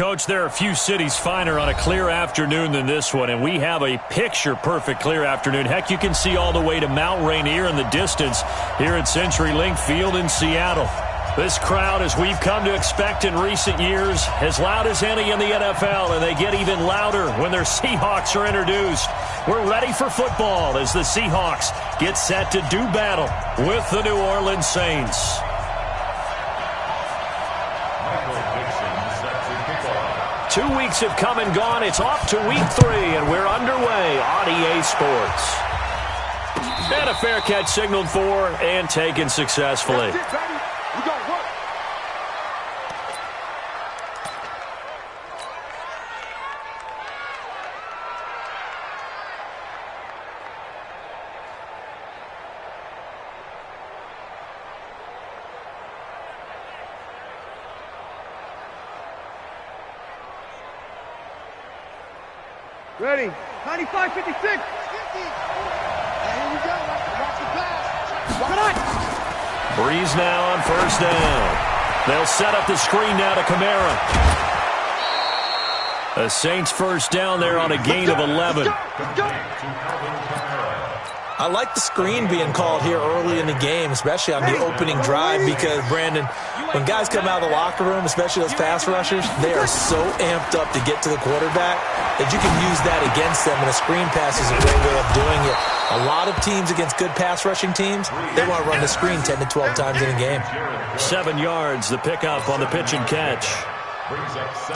Coach, there are a few cities finer on a clear afternoon than this one, and we have a picture-perfect clear afternoon. Heck, you can see all the way to Mount Rainier in the distance here at CenturyLink Field in Seattle. This crowd, as we've come to expect in recent years, as loud as any in the NFL, and they get even louder when their Seahawks are introduced. We're ready for football as the Seahawks get set to do battle with the New Orleans Saints. 2 weeks have come and gone. It's off to week 3, and we're underway on EA Sports. And a fair catch signaled for and taken successfully. Ready. 95, 56. 50. And here we go. Watch the pass. Breeze now on first down. They'll set up the screen now to Kamara. The Saints first down there on a gain of 11. I like the screen being called here early in the game, especially on the opening drive, because, Brandon, when guys come out of the locker room, especially those pass rushers, they are so amped up to get to the quarterback that you can use that against them, and a screen pass is a great way of doing it. A lot of teams against good pass rushing teams, they want to run the screen 10 to 12 times in a game. 7 yards, the pickup on the pitch and catch.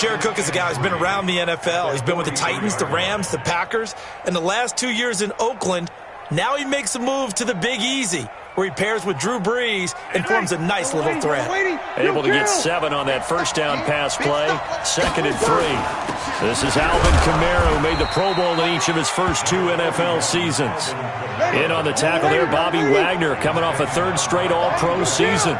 Jared Cook is a guy who's been around the NFL. He's been with the Titans, the Rams, the Packers, and the last 2 years in Oakland. Now he makes a move to the Big Easy, where he pairs with Drew Brees and forms a nice little threat. Able to get 7 on that first down pass play. 2nd and 3. This is Alvin Kamara, who made the Pro Bowl in each of his first 2 NFL seasons. In on the tackle there, Bobby Wagner, coming off a 3rd straight All-Pro season.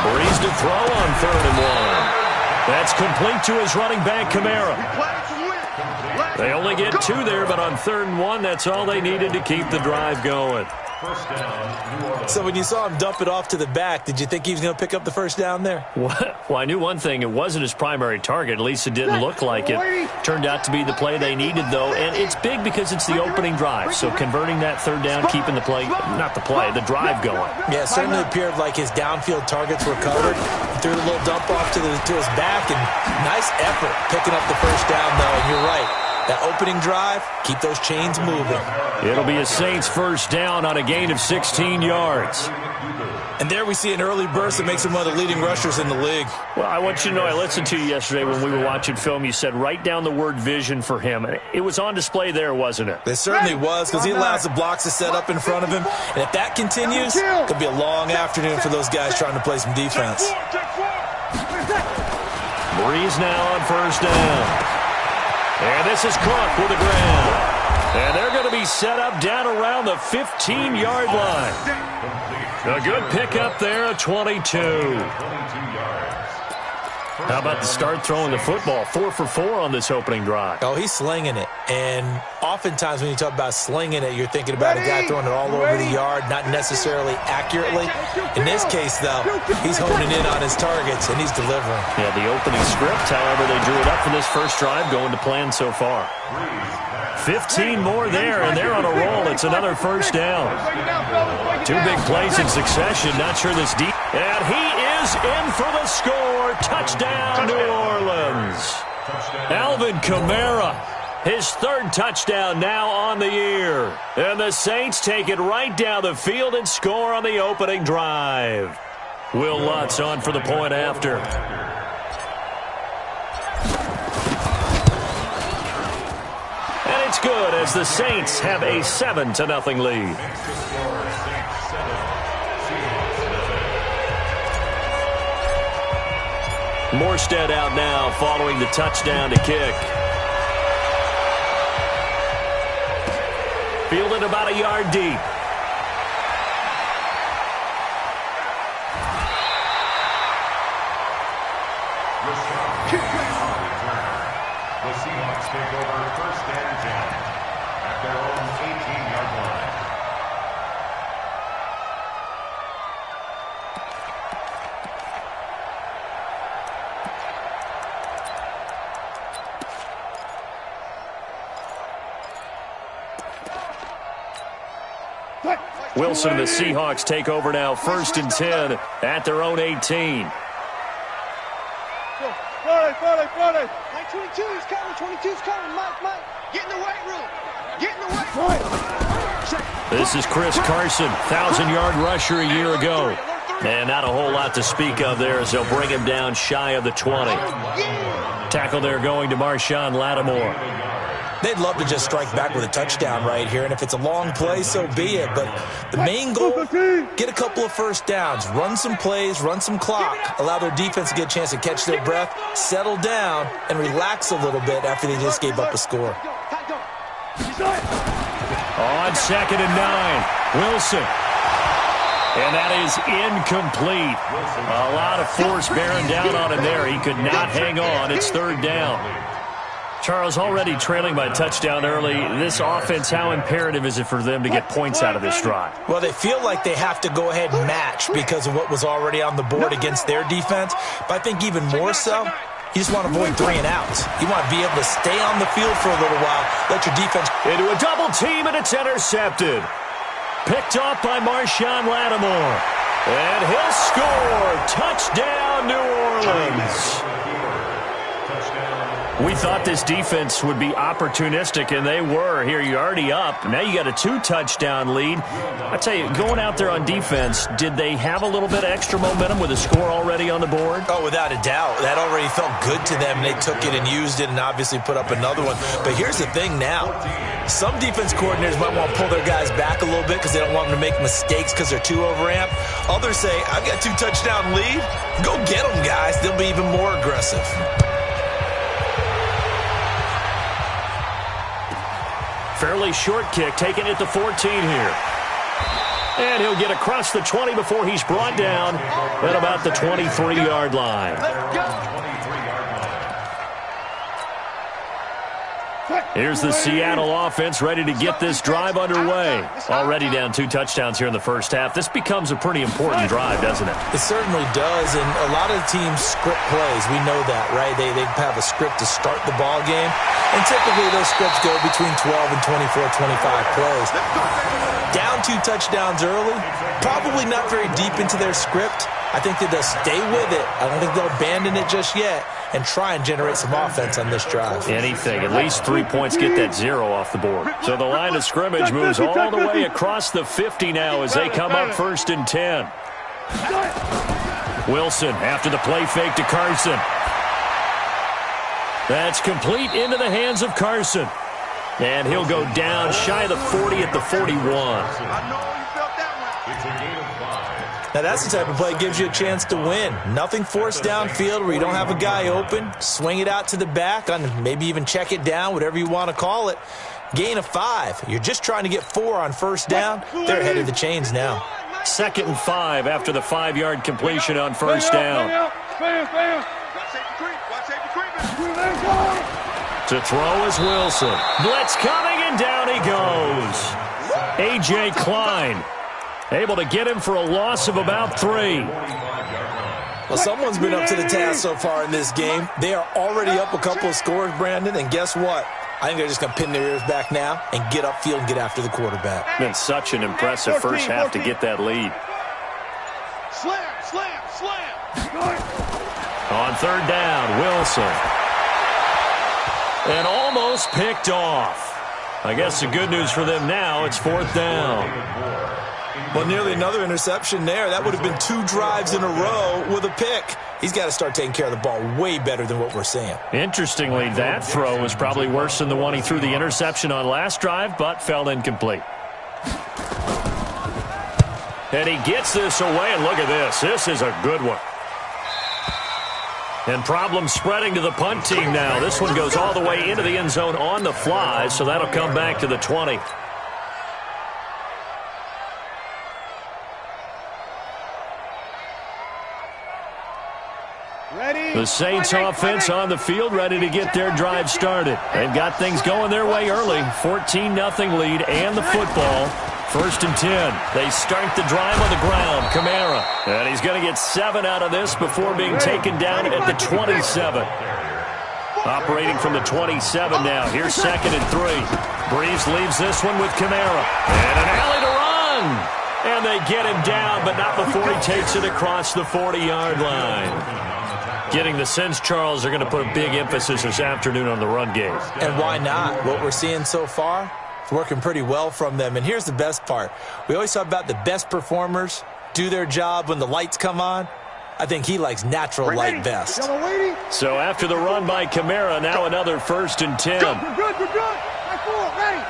Brees to throw on 3rd and 1. That's complete to his running back, Kamara. They only get 2 there, but on 3rd and 1, that's all they needed to keep the drive going. So when you saw him dump it off to the back, did you think he was going to pick up the first down there? Well, I knew one thing. It wasn't his primary target. At least it didn't look like it. Turned out to be the play they needed, though. And it's big because it's the opening drive. So converting that 3rd down, keeping the play, not the play, the drive going. Yeah, it certainly appeared like his downfield targets were covered. He threw a little dump off to his back, and nice effort picking up the first down, though. And you're right. That opening drive, keep those chains moving. It'll be a Saints first down on a gain of 16 yards. And there we see an early burst that makes him one of the leading rushers in the league. Well, I want you to know, I listened to you yesterday when we were watching film. You said write down the word vision for him. It was on display there, wasn't it? It certainly was, because he allows the blocks to set up in front of him. And if that continues, it could be a long afternoon for those guys trying to play some defense. Breeze now on first down. And this is Cook with the ground. And they're going to be set up down around the 15-yard line. A good pickup there, a 22. How about the start throwing the football? 4 for 4 on this opening drive. Oh, he's slinging it. And oftentimes when you talk about slinging it, you're thinking about a guy throwing it all over the yard, not necessarily accurately. In this case, though, he's honing in on his targets, and he's delivering. Yeah, the opening script, however, they drew it up for this first drive, going to plan so far. 15 more there, and they're on a roll. It's another first down. 2 big plays in succession. Not sure this deep. And he is in for the score. Touchdown, New Orleans. Alvin Kamara, his 3rd touchdown now on the year. And the Saints take it right down the field and score on the opening drive. Will Lutz on for the point after. And it's good as the Saints have a 7-0 lead. Morstead out now following the touchdown to kick. Fielded about a yard deep. The Seahawks take over 1st and 10 at their own 18-yard line. Wilson and the Seahawks take over now, 1st and 10 at their own 18. Friday. 22 is coming. 22's coming. Mike. Get in the weight room. This is Chris Carson, 1,000-yard rusher a year ago. And not a whole lot to speak of there as they'll bring him down shy of the 20. Tackle there going to Marshawn Lattimore. They'd love to just strike back with a touchdown right here, and if it's a long play, so be it. But the main goal, get a couple of first downs, run some plays, run some clock, allow their defense to get a chance to catch their breath, settle down, and relax a little bit after they just gave up a score. On 2nd and 9, Wilson. And that is incomplete. A lot of force bearing down on him there. He could not hang on. It's 3rd down. Charles, already trailing by a touchdown early. This offense, how imperative is it for them to get points out of this drive? Well, they feel like they have to go ahead and match because of what was already on the board against their defense. But I think even more so, you just want to avoid 3 and outs. You want to be able to stay on the field for a little while, let your defense... Into a double team, and it's intercepted. Picked off by Marshawn Lattimore. And he'll score. Touchdown, New Orleans. We thought this defense would be opportunistic, and they were. Here, you're already up. Now you got a 2-touchdown lead. I tell you, going out there on defense, did they have a little bit of extra momentum with a score already on the board? Oh, without a doubt. That already felt good to them. They took it and used it and obviously put up another one. But here's the thing now. Some defense coordinators might want to pull their guys back a little bit because they don't want them to make mistakes because they're too overamped. Others say, I've got a 2-touchdown lead. Go get them, guys. They'll be even more aggressive. Fairly short kick, taking it to 14 here. And he'll get across the 20 before he's brought down at about the 23-yard line. Here's the Seattle offense ready to get this drive underway. Already down 2 touchdowns here in the first half. This becomes a pretty important drive, doesn't it? It certainly does, and a lot of the teams script plays. We know that, right? They have a script to start the ball game, and typically those scripts go between 12 and 24, 25 plays. Down 2 touchdowns early, probably not very deep into their script. I think that they'll stay with it. I don't think they'll abandon it just yet and try and generate some offense on this drive. Anything. At least 3 points, get that 0 off the board. So the line of scrimmage moves all the way across the 50 now as they come up 1st and 10. Wilson after the play fake to Carson. That's complete into the hands of Carson. And he'll go down shy of the 40 at the 41. Now, that's the type of play that gives you a chance to win. Nothing forced downfield where you don't have a guy open. Swing it out to the back, on maybe even check it down, whatever you want to call it. Gain of 5. You're just trying to get 4 on first down. They're ahead of the chains now. 2nd and 5 after the 5-yard completion on first down. To throw is Wilson. Blitz coming, and down he goes. A.J. Klein able to get him for a loss of about 3. Well, someone's been up to the task so far in this game. They are already up a couple of scores, Brandon, and guess what? I think they're just going to pin their ears back now and get upfield and get after the quarterback. Been such an impressive first half to get that lead. Slam. On 3rd down, Wilson. And almost picked off. I guess the good news for them now, it's 4th down. Well, nearly another interception there. That would have been 2 drives in a row with a pick. He's got to start taking care of the ball way better than what we're seeing. Interestingly, that throw was probably worse than the one he threw the interception on last drive, but fell incomplete. And he gets this away, and look at this. This is a good one. And problems spreading to the punt team now. This one goes all the way into the end zone on the fly, so that'll come back to the 20. The Saints offense on the field ready to get their drive started. They've got things going their way early. 14-0 lead and the football. 1st and 10. They start the drive on the ground. Kamara. And he's going to get 7 out of this before being taken down at the 27. Operating from the 27 now. Here's 2nd and 3. Breeze leaves this one with Kamara. And an alley to run. run. And they get him down, but not before he takes it across the 40-yard line. Getting the sense, Charles, they're going to put a big emphasis this afternoon on the run game. And why not? What we're seeing so far, it's working pretty well from them. And here's the best part. We always talk about the best performers do their job when the lights come on. I think he likes natural light best. So after the run by Kamara, now another 1st and 10. We're good. High forward, ready.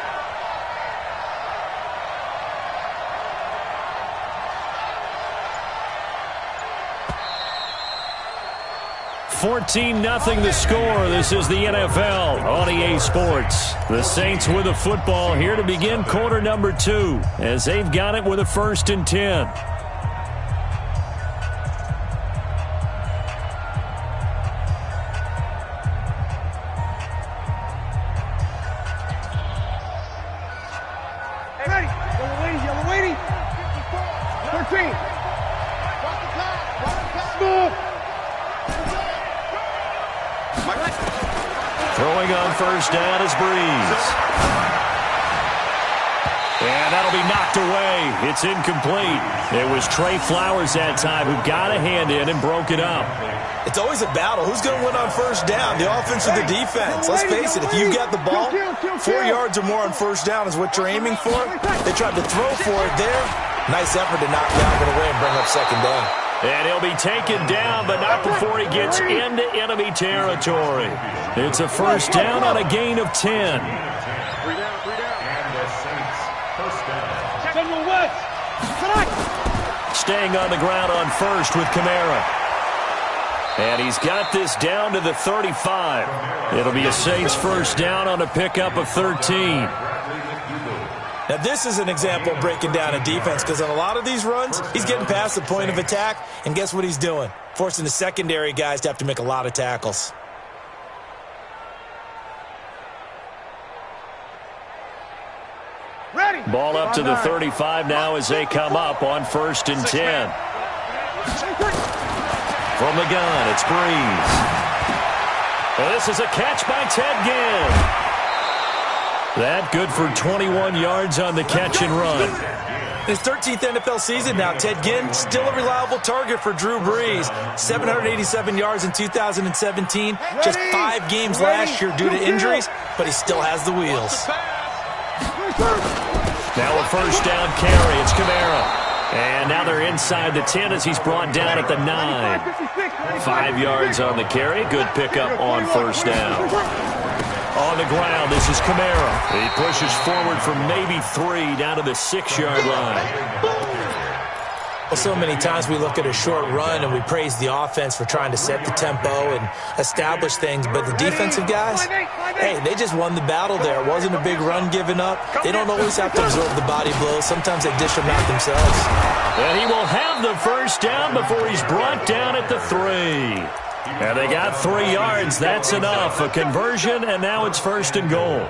14-0 the score. This is the NFL on EA Sports. The Saints with a football here to begin quarter number 2 as they've got it with a 1st and 10. Ready. Yellow lady. 13. Move. Throwing on 1st down is Breeze. And that'll be knocked away. It's incomplete. It was Trey Flowers that time who got a hand in and broke it up. It's always a battle. Who's going to win on 1st down, the offense or the defense? Let's face it, if you've got the ball, 4 yards or more on 1st down is what you're aiming for. They tried to throw for it there. Nice effort to knock Dalvin away and bring up 2nd down. And he'll be taken down, but not before he gets into enemy territory. It's a 1st down on a gain of 10. 3 down. And the Saints, 1st down. General West. Staying on the ground on 1st with Kamara. And he's got this down to the 35. It'll be a Saints 1st down on a pickup of 13. Now, this is an example of breaking down a defense because on a lot of these runs, he's getting past the point of attack, and guess what he's doing? Forcing the secondary guys to have to make a lot of tackles. Ready. Ball up to the 35 now as they come up on 1st and 10. From the gun, it's Breeze. And this is a catch by Ted Ginn. That good for 21 yards on the catch and run. His 13th NFL season now, Ted Ginn, still a reliable target for Drew Brees. 787 yards in 2017, just 5 games last year due to injuries, but he still has the wheels. Now a 1st down carry, it's Kamara. And now they're inside the 10 as he's brought down at the 9. 5 yards on the carry, good pickup on 1st down. On the ground, this is Kamara. He pushes forward for maybe 3 down to the 6-yard line. Well, so many times we look at a short run and we praise the offense for trying to set the tempo and establish things, but the defensive guys, hey, they just won the battle there. It wasn't a big run given up. They don't always have to absorb the body blows. Sometimes they dish them out themselves. And he will have the 1st down before he's brought down at the 3. And they got 3 yards. That's enough. A conversion, and now it's 1st and goal.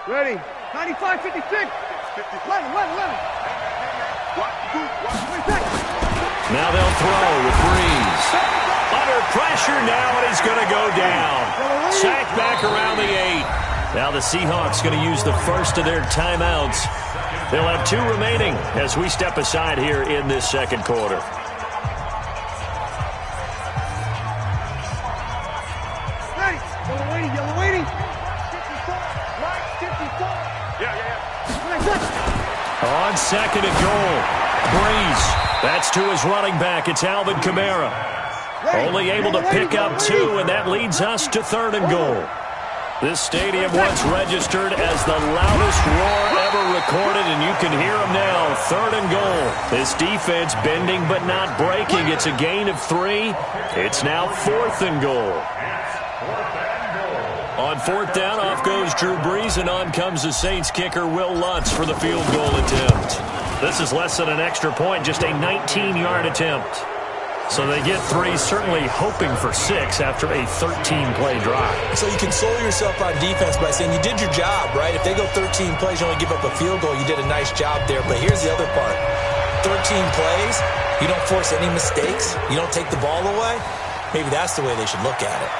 Ready. 95, 56. 11. Now they'll throw with Breeze. Under pressure now, and he's going to go down. Sacked back around the 8. Now the Seahawks going to use the 1st of their timeouts. They'll have 2 remaining as we step aside here in this 2nd quarter. Yellow lady. 54. On 2nd and goal, Breeze. That's to his running back. It's Alvin Kamara. Only able to pick up 2, and that leads us to 3rd and goal. This stadium once registered as the loudest roar ever recorded, and you can hear them now. 3rd and goal. This defense bending but not breaking. It's a gain of 3. It's now 4th and goal. On 4th down, off goes Drew Brees, and on comes the Saints kicker, Will Lutz, for the field goal attempt. This is less than an extra point, just a 19-yard attempt. So they get 3, certainly hoping for 6 after a 13-play drive. So you console yourself on defense by saying you did your job, right? If they go 13 plays, you only give up a field goal, you did a nice job there. But here's the other part. 13 plays, you don't force any mistakes, you don't take the ball away. Maybe that's the way they should look at it.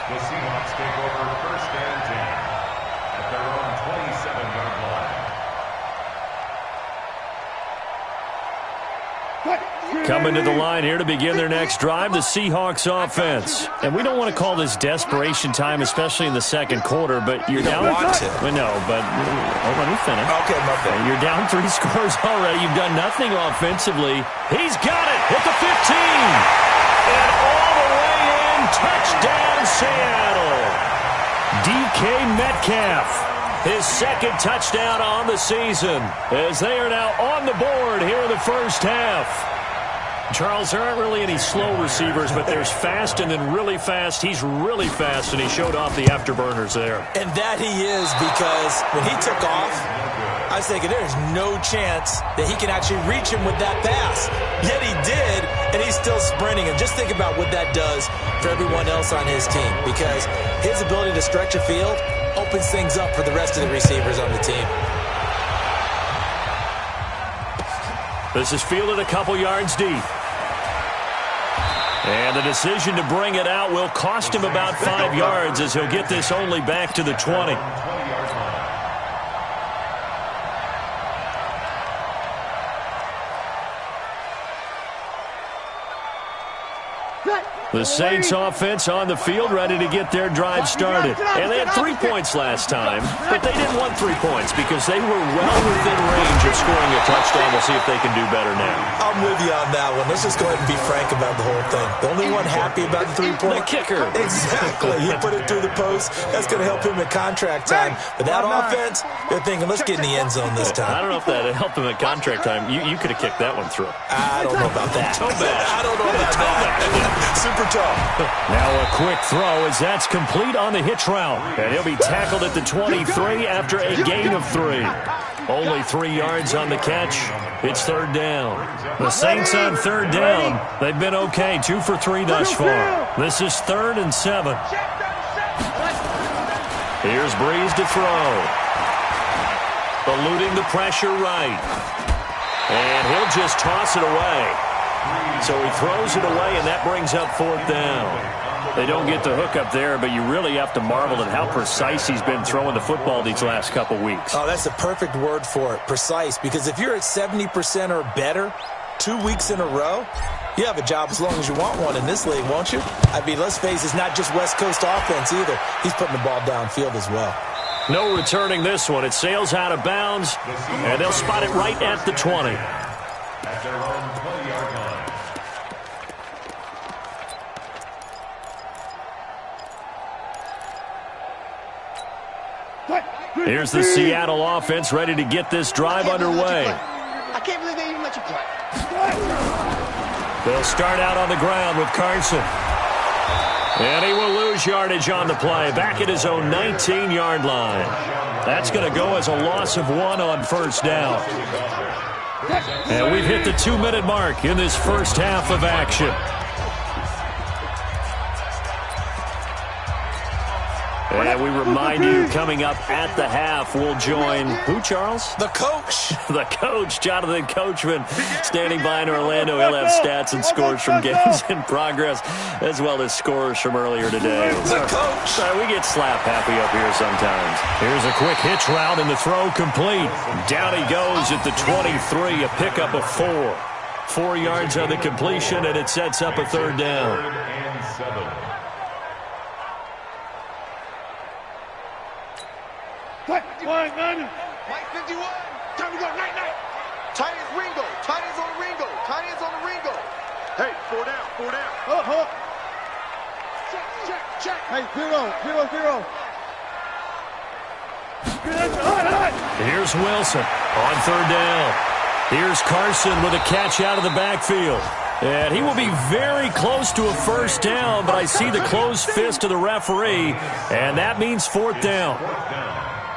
The Seahawks take over first and 10 at their own 27-yard line. Coming to the line here to begin their next drive, the Seahawks offense. And we don't want to call this desperation time, especially in the second quarter, but you're down. We know, but let me finish. Okay, my bad. You're down 3 scores already. You've done nothing offensively. He's got it at the 15. And all the way in, touchdown Seattle. DK Metcalf, his second touchdown on the season, as they are now on the board here in the first half. Charles, there aren't really any slow receivers, but there's fast and then really fast. He's really fast, and he showed off the afterburners there. And that he is, because when he took off, I was thinking there's no chance that he can actually reach him with that pass. Yet he did, and he's still sprinting. And just think about what that does for everyone else on his team, because his ability to stretch a field opens things up for the rest of the receivers on the team. This is fielded a couple yards deep. And the decision to bring it out will cost him about 5 yards, as he'll get this only back to the 20. The Saints offense on the field, ready to get their drive started. And they had 3 points last time, but they didn't want 3 points because they were well within range of scoring a touchdown. We'll see if they can do better now. I'm with you on that one. Let's just go ahead and be frank about the whole thing. The only one happy about the 3-point. The kicker. Exactly. He put it through the post. That's going to help him at contract time. But that offense, they're thinking, let's get in the end zone this time. I don't know if that helped him at contract time. You could have kicked that one through. I don't know about that. Toe bad. I don't know about that. Super tough. Now a quick throw as that's complete on the hitch route. And he'll be tackled at the 23 after a gain of 3. Only 3 yards on the catch. It's third down. The Saints on third down. They've been okay. 2 for 3 thus far. This is 3rd and 7. Here's Breeze to throw. Eluding the pressure right. And he'll just toss it away. So he throws it away, and that brings up 4th down. They don't get the hook up there, but you really have to marvel at how precise he's been throwing the football these last couple weeks. Oh, that's a perfect word for it, precise, because if you're at 70% or better 2 weeks in a row, you have a job as long as you want one in this league, won't you? I mean, let's face it, it's not just West Coast offense either. He's putting the ball downfield as well. No returning this one. It sails out of bounds, and they'll spot it right at the 20. At their own 20-yard line. Here's the Seattle offense ready to get this drive underway. I can't believe they even let you play. They'll start out on the ground with Carson. And he will lose yardage on the play, back at his own 19-yard line. That's going to go as a loss of 1 on first down. And we've hit the 2-minute mark in this first half of action. And we remind you, coming up at the half, we'll join who, Charles? The coach. The coach, Jonathan Coachman, standing by in Orlando. He'll have stats and scores from games in progress, as well as scores from earlier today. The coach. Sorry, we get slap happy up here sometimes. Here's a quick hitch route, and the throw complete. Down he goes at the 23, a pickup of 4. 4 yards on the completion, and it sets up a 3rd down. 3rd and 7. Mike 51. Time to go. Night. Tight ends Ringo. Tight ends on the Ringo. Tight ends on the Ringo. Hey, 4 down. Check. Hey, 0. Here's Wilson on 3rd down. Here's Carson with a catch out of the backfield. And he will be very close to a first down, but I see the closed fist of the referee, and that means 4th down.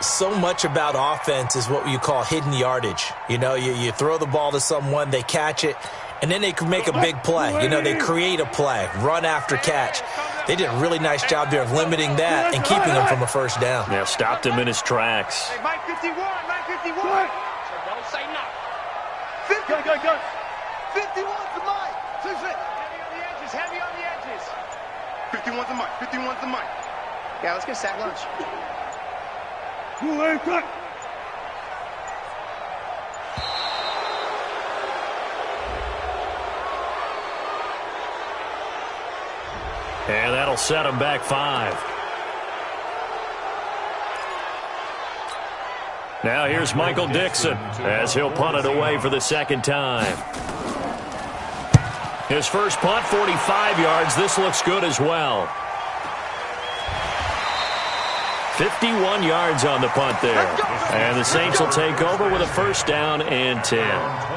So much about offense is what you call hidden yardage. You know, you throw the ball to someone, they catch it, and then they can make a big play. You know, they create a play, run after catch. They did a really nice job there of limiting that and keeping him from a first down. Yeah, stopped him in his tracks. Hey, Mike 51. Don't say nothing. Go. 51 to Mike. Heavy on the edges. 51's the mic. 51's the mic. Yeah, let's get sack lunch. And that'll set him back 5. Now here's Michael Dixon as he'll punt it away for the second time. His first punt, 45 yards. This looks good as well. 51 yards on the punt there. And the Saints will take over with a first down and 10.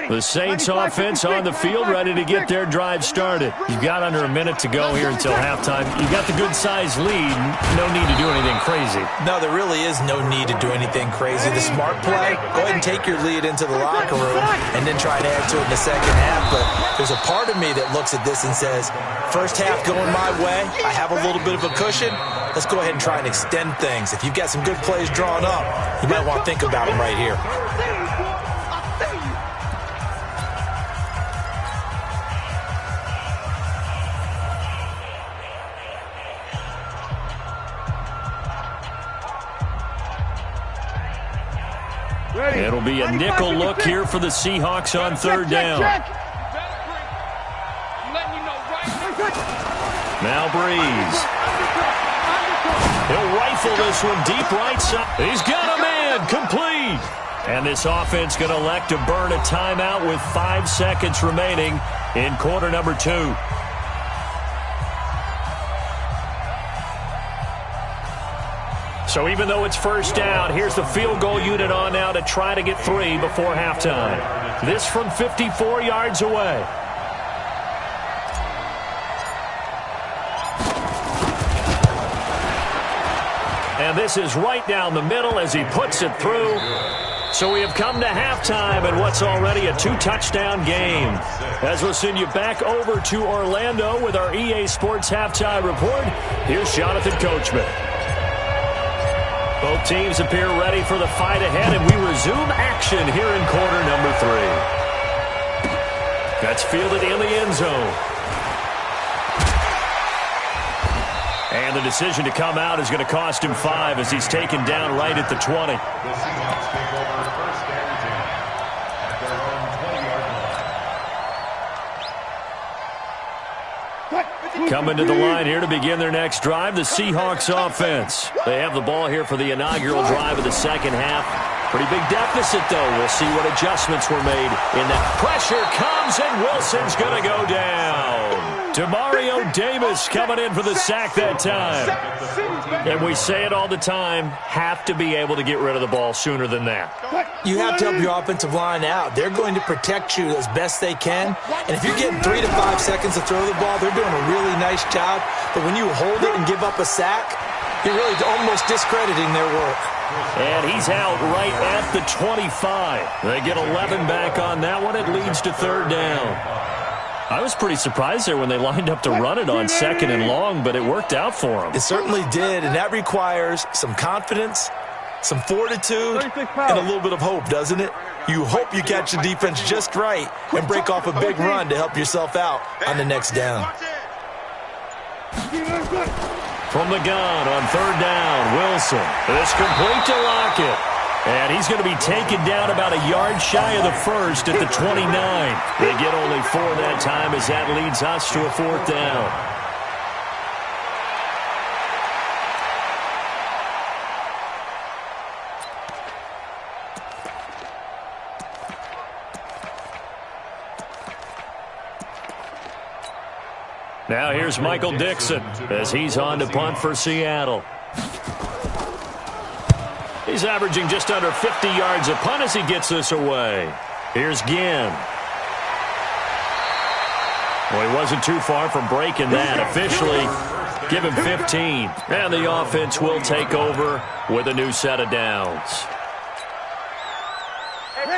The Saints offense on the field, ready to get their drive started. You've got under a minute to go here until halftime. You've got the good-sized lead. No need to do anything crazy. No, there really is no need to do anything crazy. The smart play, go ahead and take your lead into the locker room and then try to add to it in the second half. But there's a part of me that looks at this and says, first half going my way, I have a little bit of a cushion. Let's go ahead and try and extend things. If you've got some good plays drawn up, you might want to think about them right here. It'll be a nickel look here for the Seahawks on third down. Now Breeze. He'll rifle this one deep right side. He's got a man, complete. And this offense going to elect to burn a timeout with 5 seconds remaining in quarter number 2. So even though it's first down, here's the field goal unit on now to try to get 3 before halftime. This from 54 yards away. And this is right down the middle as he puts it through. So we have come to halftime in what's already a 2-touchdown game. As we'll send you back over to Orlando with our EA Sports Halftime Report, here's Jonathan Coachman. Both teams appear ready for the fight ahead, and we resume action here in quarter number 3. That's fielded in the end zone. And the decision to come out is going to cost him 5 as he's taken down right at the 20. The Seahawks take over first and 10 at their own 20-yard line. Coming to the line here to begin their next drive, the Seahawks offense. They have the ball here for the inaugural drive of the second half. Pretty big deficit, though. We'll see what adjustments were made in that. Pressure comes, and Wilson's going to go down. Demario Davis coming in for the sack that time. And we say it all the time, have to be able to get rid of the ball sooner than that. You have to help your offensive line out. They're going to protect you as best they can. And if you're getting 3 to 5 seconds to throw the ball, they're doing a really nice job. But when you hold it and give up a sack, you're really almost discrediting their work. And he's out right at the 25. They get 11 back on that one. It leads to third down. I was pretty surprised there when they lined up to run it on second and long, but it worked out for them. It certainly did, and that requires some confidence, some fortitude, and a little bit of hope, doesn't it? You hope you catch the defense just right and break off a big run to help yourself out on the next down. From the gun on third down, Wilson. It's complete to Lockett. And he's going to be taken down about a yard shy of the first at the 29. They get only 4 that time as that leads us to a fourth down. Now here's Michael Dixon as he's on to punt for Seattle. He's averaging just under 50 yards a punt as he gets this away. Here's Ginn. Well, he wasn't too far from breaking that. Officially, give him 15. And the offense will take over with a new set of downs.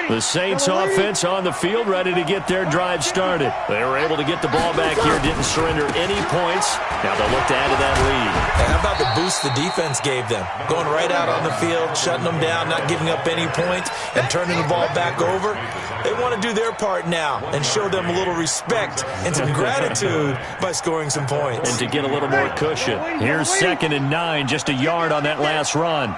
The Saints offense on the field, ready to get their drive started. They were able to get the ball back here, didn't surrender any points. Now they'll look to add to that lead. And how about the boost the defense gave them? Going right out on the field, shutting them down, not giving up any points, and turning the ball back over. They want to do their part now and show them a little respect and some gratitude by scoring some points. And to get a little more cushion. Here's 2nd and 9, just a yard on that last run.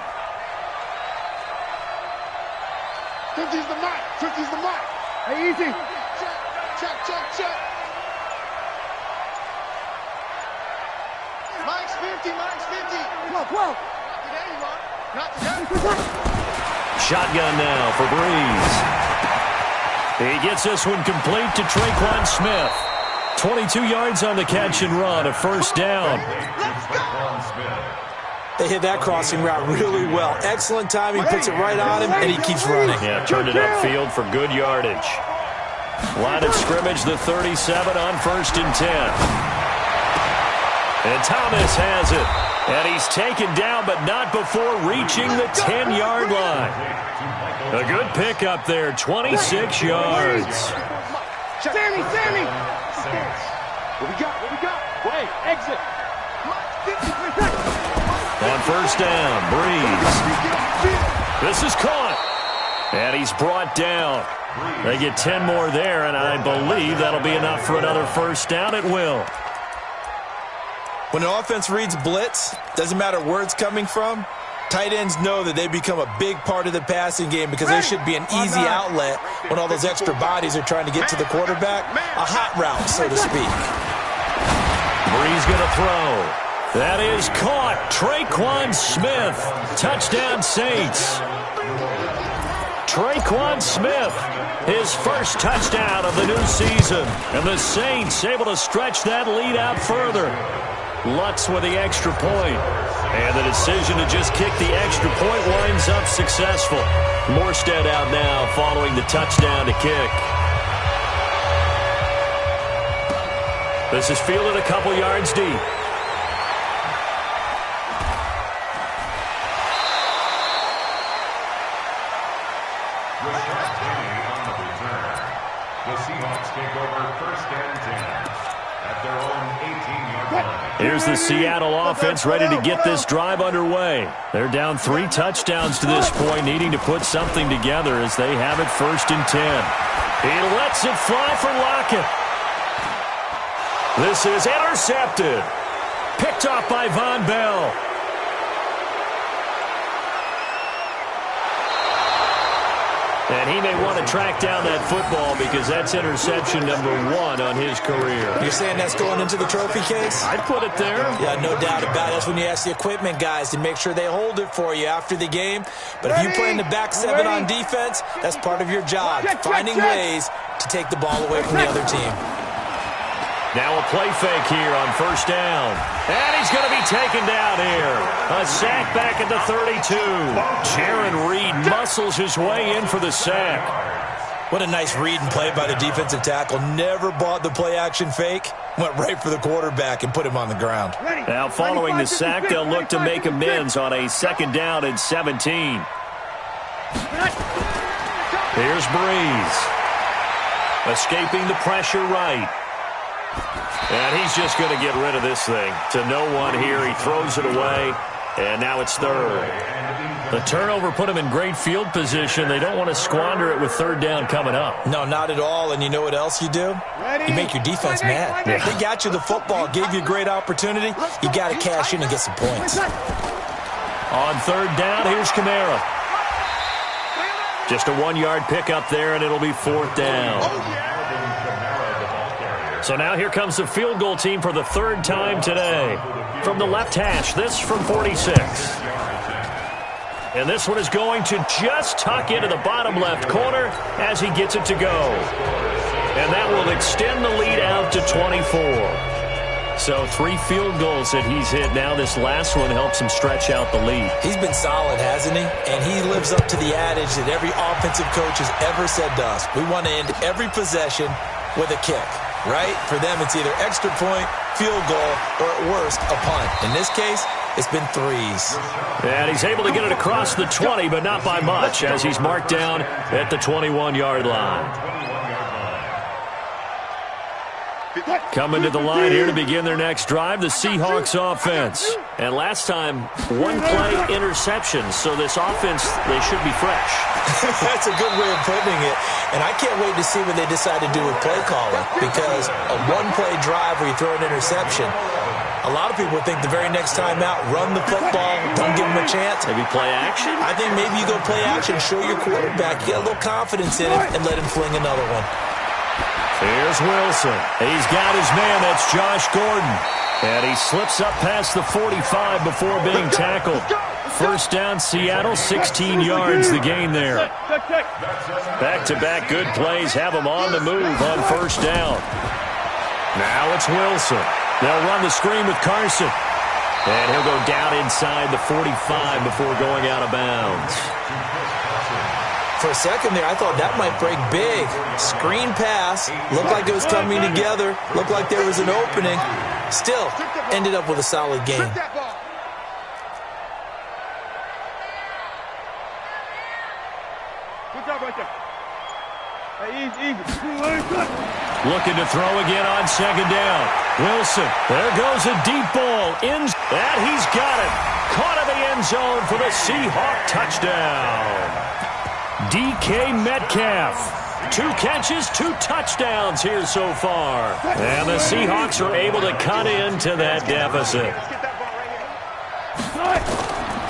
50's the mark. 50's the mark. Hey, easy. Check. Mike's 50. 12. There you are. Not today. Shotgun now for Breeze. He gets this one complete to Traquan Smith. 22 yards on the catch and run, a first down. They hit that crossing route really well. Excellent timing, puts it right on him, and he keeps running. Yeah, turned it upfield for good yardage. Line of scrimmage, the 37 on 1st and 10. And Thomas has it. And he's taken down, but not before reaching the 10-yard line. A good pickup there, 26 yards. Sammy. What we got? Wait, exit. On 1st down, Breeze. This is caught. And he's brought down. They get 10 more there, and I believe that'll be enough for another first down. It will. When an offense reads blitz, doesn't matter where it's coming from, tight ends know that they become a big part of the passing game because they should be an easy outlet when all those extra bodies are trying to get to the quarterback. A hot route, so to speak. Breeze going to throw. That is caught. Traquan Smith. Touchdown Saints. Traquan Smith, his first touchdown of the new season. And the Saints able to stretch that lead out further. Lutz with the extra point. And the decision to just kick the extra point winds up successful. Morstead out now following the touchdown to kick. This is fielded a couple yards deep. The Seahawks take over 1st and 10 at their own 18-yard line. Here's the Seattle offense ready to get this drive underway. They're down 3 touchdowns to this point, needing to put something together as they have it 1st and 10. He lets it fly for Lockett. This is intercepted. Picked off by Von Bell. And he may want to track down that football because that's interception number 1 on his career. You're saying that's going into the trophy case? I'd put it there. Yeah, no doubt about it. That's when you ask the equipment guys to make sure they hold it for you after the game. But if you play in the back 7 on defense, that's part of your job, finding ways to take the ball away from the other team. Now a play fake here on 1st down. And he's going to be taken down here. A sack back at the 32. Jaron Reed muscles his way in for the sack. What a nice read and play by the defensive tackle. Never bought the play-action fake. Went right for the quarterback and put him on the ground. Now following the sack, they'll look to make amends on a 2nd down and 17. Here's Breeze. Escaping the pressure right. And he's just going to get rid of this thing. To no one here. He throws it away. And now it's 3rd. The turnover put him in great field position. They don't want to squander it with 3rd down coming up. No, not at all. And you know what else you do? You make your defense mad. Yeah. They got you the football, gave you a great opportunity. You got to cash in and get some points. On 3rd down, here's Kamara. Just a 1-yard pickup there, and it'll be 4th down. So now here comes the field goal team for the 3rd time today. From the left hash, this from 46. And this one is going to just tuck into the bottom left corner as he gets it to go. And that will extend the lead out to 24. So 3 field goals that he's hit now. This last one helps him stretch out the lead. He's been solid, hasn't he? And he lives up to the adage that every offensive coach has ever said to us. We want to end every possession with a kick. Right? For them, it's either extra point, field goal, or at worst, a punt. In this case, it's been threes. And he's able to get it across the 20, but not by much, as he's marked down at the 21-yard line. Coming to the line here to begin their next drive, the Seahawks offense. And last time, one-play interception, so this offense, they should be fresh. That's a good way of putting it. And I can't wait to see what they decide to do with play calling, because a one-play drive where you throw an interception, a lot of people think the very next time out, run the football, don't give them a chance. Maybe play action? I think maybe you go play action, show your quarterback, you get a little confidence in him, and let him fling another one. Here's Wilson. He's got his man. That's Josh Gordon. And he slips up past the 45 before being tackled. First down, Seattle, 16 yards the gain there. Back-to-back good plays have them on the move on first down. Now it's Wilson. They'll run the screen with Carson. And he'll go down inside the 45 before going out of bounds. For a second there, I thought that might break big. Screen pass. Looked like it was coming together. Looked like there was an opening. Still, ended up with a solid game. Good job right there. Hey, easy. Looking to throw again on second down. Wilson, there goes a deep ball. And he's got it. Caught in the end zone for the Seahawk touchdown. DK Metcalf. 2 catches, 2 touchdowns here so far. And the Seahawks are able to cut into that deficit.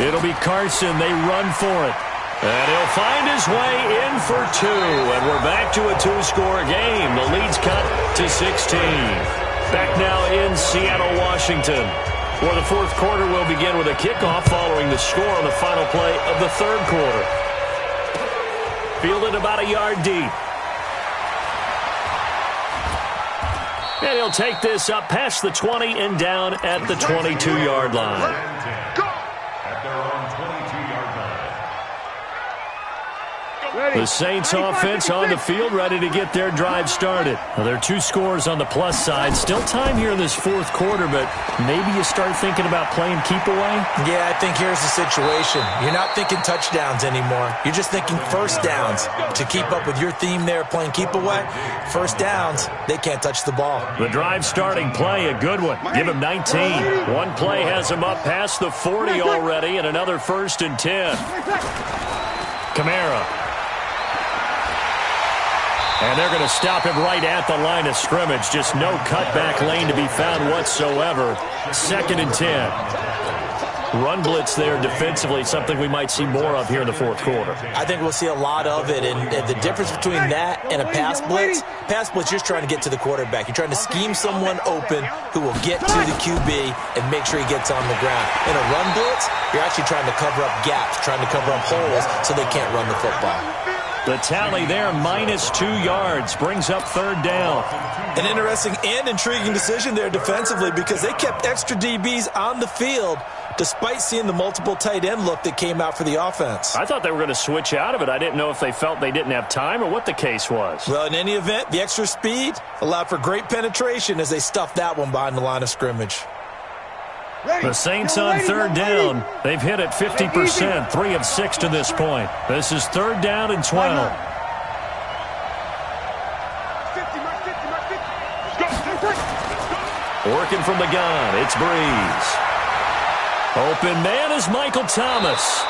It'll be Carson. They run for it. And he'll find his way in for 2. And we're back to a 2-score game. The lead's cut to 16. Back now in Seattle, Washington, where the fourth quarter will begin with a kickoff following the score on the final play of the third quarter. Fielded about a yard deep. And he'll take this up past the 20 and down at the 22-yard line. At their own 22-yard line. The Saints offense on the field, ready to get their drive started. Now, there are 2 scores on the plus side. Still time here in this fourth quarter, but maybe you start thinking about playing keep away? Yeah, I think here's the situation. You're not thinking touchdowns anymore. You're just thinking first downs. To keep up with your theme there, playing keep away, first downs, they can't touch the ball. The drive starting play, a good one. Give him 19. One play has him up past the 40 already, and another 1st and 10. Kamara. And they're going to stop him right at the line of scrimmage. Just no cutback lane to be found whatsoever. 2nd and 10. Run blitz there defensively, something we might see more of here in the fourth quarter. I think we'll see a lot of it. And the difference between that and a pass blitz, you're just trying to get to the quarterback. You're trying to scheme someone open who will get to the QB and make sure he gets on the ground. In a run blitz, you're actually trying to cover up gaps, trying to cover up holes so they can't run the football. The tally there, minus 2 yards, brings up third down. An interesting and intriguing decision there defensively because they kept extra DBs on the field despite seeing the multiple tight end look that came out for the offense. I thought they were going to switch out of it. I didn't know if they felt they didn't have time or what the case was. Well, in any event, the extra speed allowed for great penetration as they stuffed that one behind the line of scrimmage. The Saints on third down. They've hit it 50%, 3 of 6 to this point. This is third down and 12. Working from the gun, it's Breeze. Open man is Michael Thomas.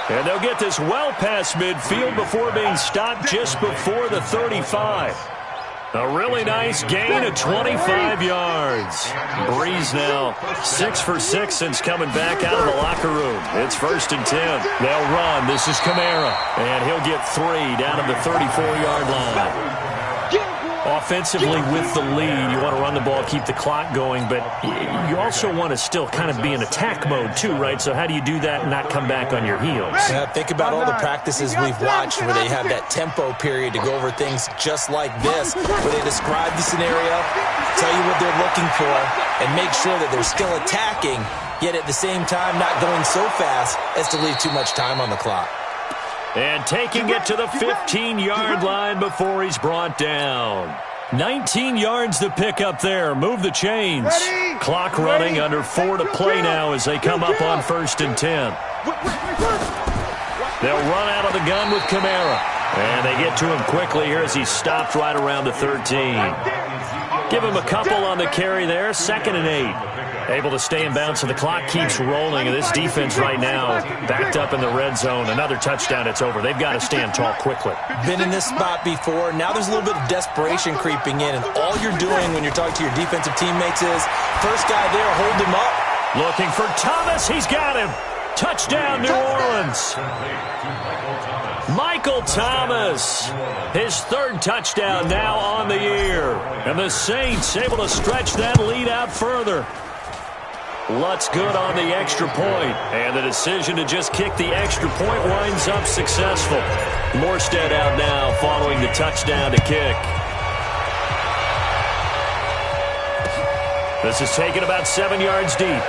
And they'll get this well past midfield before being stopped just before the 35. A really nice gain of 25 yards. Breeze now 6 for 6 since coming back out of the locker room. It's 1st and 10. They'll run. This is Kamara. And he'll get 3 down at the 34-yard line. Offensively with the lead, you want to run the ball, keep the clock going, but you also want to still kind of be in attack mode too, right? So how do you do that and not come back on your heels? Yeah, think about all the practices we've watched where they have that tempo period to go over things just like this, where they describe the scenario, tell you what they're looking for, and make sure that they're still attacking, yet at the same time not going so fast as to leave too much time on the clock. And taking it to the 15-yard line before he's brought down. 19 yards to pick up there. Move the chains. Ready? Clock running, under 4 to play now as they come up on 1st and 10. They'll run out of the gun with Kamara. And they get to him quickly here as he's stopped right around the 13. Give him a couple on the carry there. 2nd and 8. Able to stay in bounds, so the clock keeps rolling. And this defense right now backed up in the red zone. Another touchdown, it's over. They've got to stand tall quickly. Been in this spot before. Now there's a little bit of desperation creeping in. And all you're doing when you're talking to your defensive teammates is, first guy there, hold him up. Looking for Thomas. He's got him. Touchdown, New Orleans. Michael Thomas, his 3rd touchdown now on the year. And the Saints able to stretch that lead out further. Lutz good on the extra point. And the decision to just kick the extra point winds up successful. Morstead out now following the touchdown to kick. This is taken about 7 yards deep.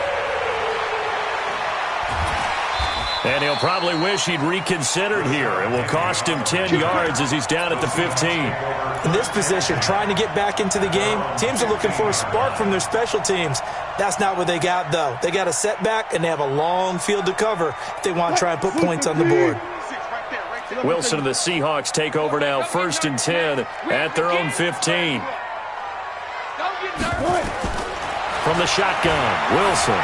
And he'll probably wish he'd reconsidered here. It will cost him 10 yards as he's down at the 15. In this position, trying to get back into the game, teams are looking for a spark from their special teams. That's not what they got, though. They got a setback, and they have a long field to cover if they want to try and put points on the board. Wilson and the Seahawks take over now, 1st and 10 at their own 15. From the shotgun, Wilson.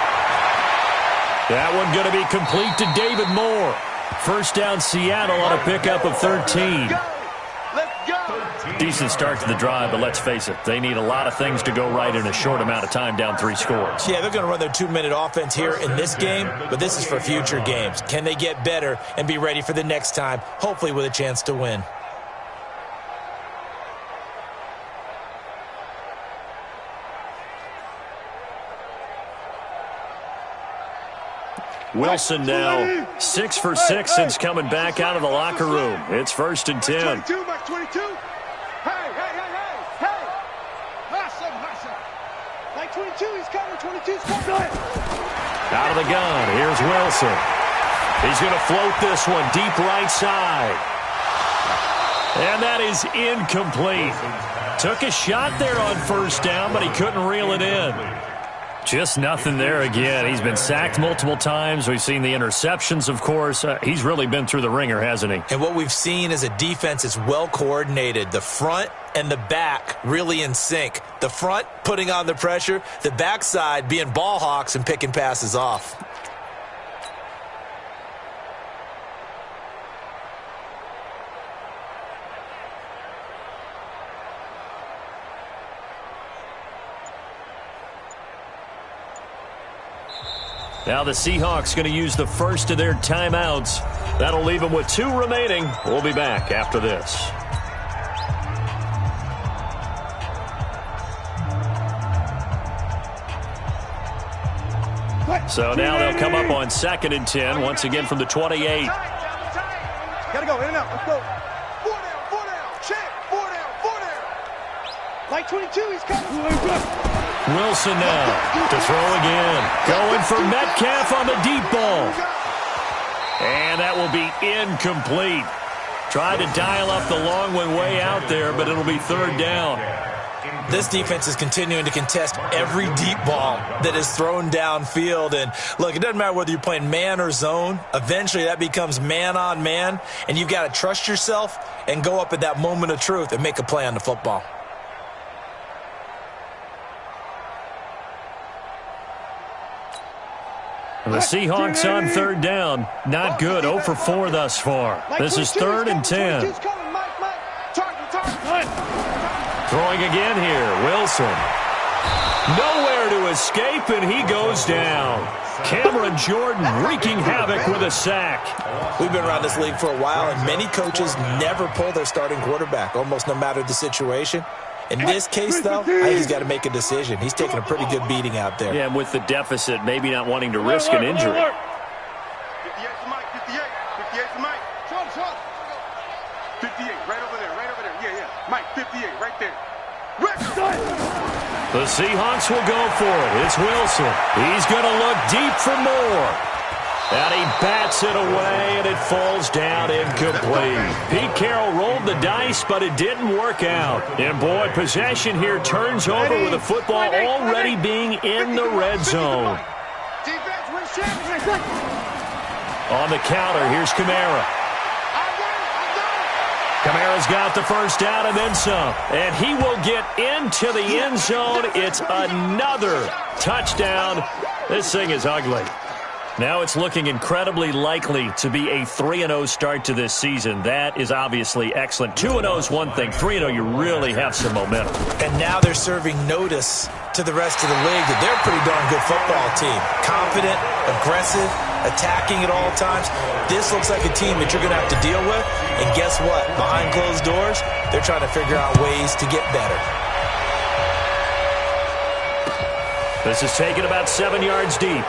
That one going to be complete to David Moore. 1st down, Seattle on a pickup of 13. Decent start to the drive, but let's face it, they need a lot of things to go right in a short amount of time, down 3 scores. Yeah, they're going to run their 2-minute offense here in this game, but this is for future games. Can they get better and be ready for the next time, hopefully with a chance to win? Wilson now 6 for 6 since coming back out of the locker room. It's 1st and 10. 22, Mike 22. Hey. Mike 22, he's coming. 22's coming. Out of the gun, here's Wilson. He's going to float this one deep right side. And that is incomplete. Took a shot there on 1st down, but he couldn't reel it in. Just nothing there again. He's been sacked multiple times. We've seen the interceptions, of course. He's really been through the ringer, hasn't he? And what we've seen is a defense that's well coordinated. The front and the back really in sync. The front putting on the pressure, the backside being ball hawks and picking passes off. Now the Seahawks going to use the first of their timeouts. That'll leave them with 2 remaining. We'll be back after this. So now they'll come up on 2nd and 10, once again from the 28. Gotta go, in and out, let's go. 4 down, check, 4 down. Mike 22, he's coming. Wilson now to throw again. Going for Metcalf on the deep ball. And that will be incomplete. Tried to dial up the long one way out there, but it'll be 3rd down. This defense is continuing to contest every deep ball that is thrown downfield. And, look, it doesn't matter whether you're playing man or zone. Eventually that becomes man on man, and you've got to trust yourself and go up at that moment of truth and make a play on the football. The Seahawks on 3rd down. Not good. 0 for 4 thus far. This is 3rd and 10. Throwing again here. Wilson. Nowhere to escape, and he goes down. Cameron Jordan wreaking havoc with a sack. We've been around this league for a while, and many coaches never pull their starting quarterback, almost no matter the situation. In this case, though, I think he's got to make a decision. He's taking a pretty good beating out there. Yeah, and with the deficit, maybe not wanting to risk an injury. 58's the Mike, 58's the Mike. 58, right over there, yeah. Mike, 58, right there. The Seahawks will go for it. It's Wilson. He's going to look deep for more. And he bats it away, and it falls down incomplete. Pete Carroll rolled the dice, but it didn't work out. And, boy, possession here turns over with the football already being in the red zone. On the counter, here's Kamara. Kamara's got the first down and then some. And he will get into the end zone. It's another touchdown. This thing is ugly. Now it's looking incredibly likely to be a 3-0 start to this season. That is obviously excellent. 2-0 is one thing. 3-0, you really have some momentum. And now they're serving notice to the rest of the league that they're a pretty darn good football team. Confident, aggressive, attacking at all times. This looks like a team that you're going to have to deal with. And guess what? Behind closed doors, they're trying to figure out ways to get better. This is taken about 7 yards deep.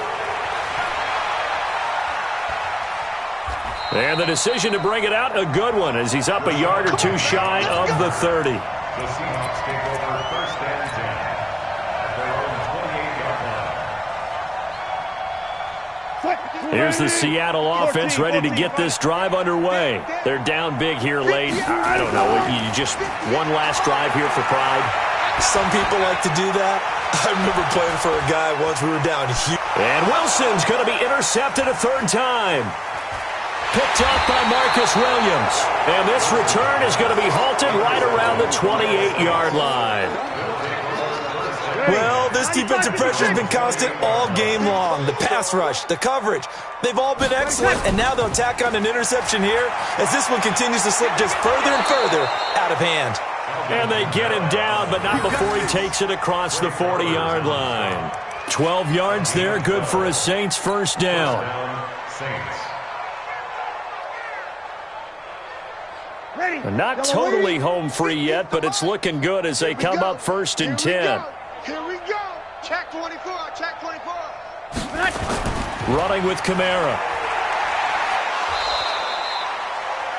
And the decision to bring it out, a good one, as he's up a yard or two shy of the 30. The Seahawks take over first and 10 at their own 28-yard line. Here's the Seattle offense ready to get this drive underway. They're down big here late. I don't know. You just one last drive here for pride. Some people like to do that. I remember playing for a guy once. We were down huge. And Wilson's going to be intercepted a third time. Picked up by Marcus Williams. And this return is going to be halted right around the 28-yard line. Well, this defensive pressure has been constant all game long. The pass rush, the coverage, they've all been excellent. And now they'll tack on an interception here as this one continues to slip just further and further out of hand. And they get him down, but not before he takes it across the 40-yard line. 12 yards there, good for a Saints first down. Not totally home free yet, but it's looking good as they come up first and 10. Here we go. Check 24. Check 24. Running with Kamara.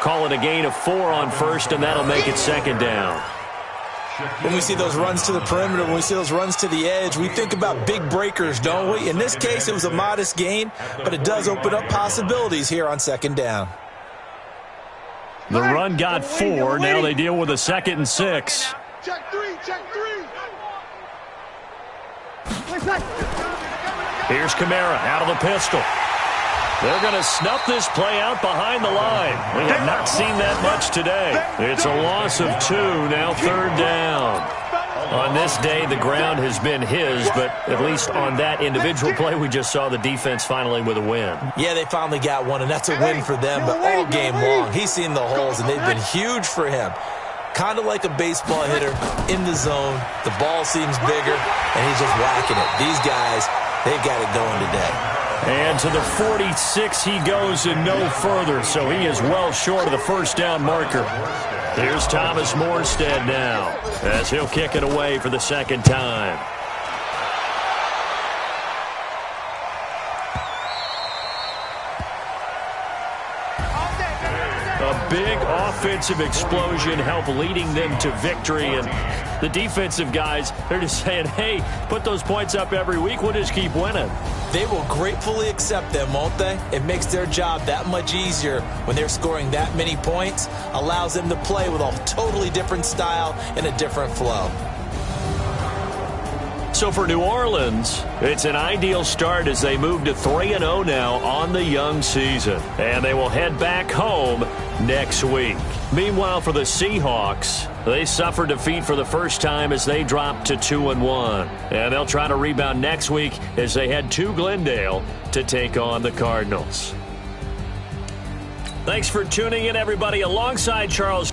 Call it a gain of 4 on first, and that'll make it second down. When we see those runs to the perimeter, when we see those runs to the edge, we think about big breakers, don't we? In this case, it was a modest gain, but it does open up possibilities here on second down. The run got 4. Now they deal with a 2nd and 6. Check 3. Check 3. Here's Kamara out of the pistol. They're going to snuff this play out behind the line. We have not seen that much today. It's a loss of 2, now third down. On this day, the ground has been his, but at least on that individual play, we just saw the defense finally with a win. Yeah, they finally got one, and that's a win for them, but all game long, he's seen the holes, and they've been huge for him. Kind of like a baseball hitter in the zone. The ball seems bigger, and he's just whacking it. These guys, they've got it going today. And to the 46 he goes and no further, so he is well short of the first down marker. Here's Thomas Morstead now as he'll kick it away for the second time. A big offensive explosion helped leading them to victory, and the defensive guys, they're just saying, hey, put those points up every week, we'll just keep winning. They will gratefully accept them, won't they? It makes their job that much easier when they're scoring that many points, allows them to play with a totally different style and a different flow. So for New Orleans, it's an ideal start as they move to 3-0 now on the young season. And they will head back home next week. Meanwhile, for the Seahawks, they suffered defeat for the first time as they dropped to 2-1. And they'll try to rebound next week as they head to Glendale to take on the Cardinals. Thanks for tuning in, everybody. Alongside Charles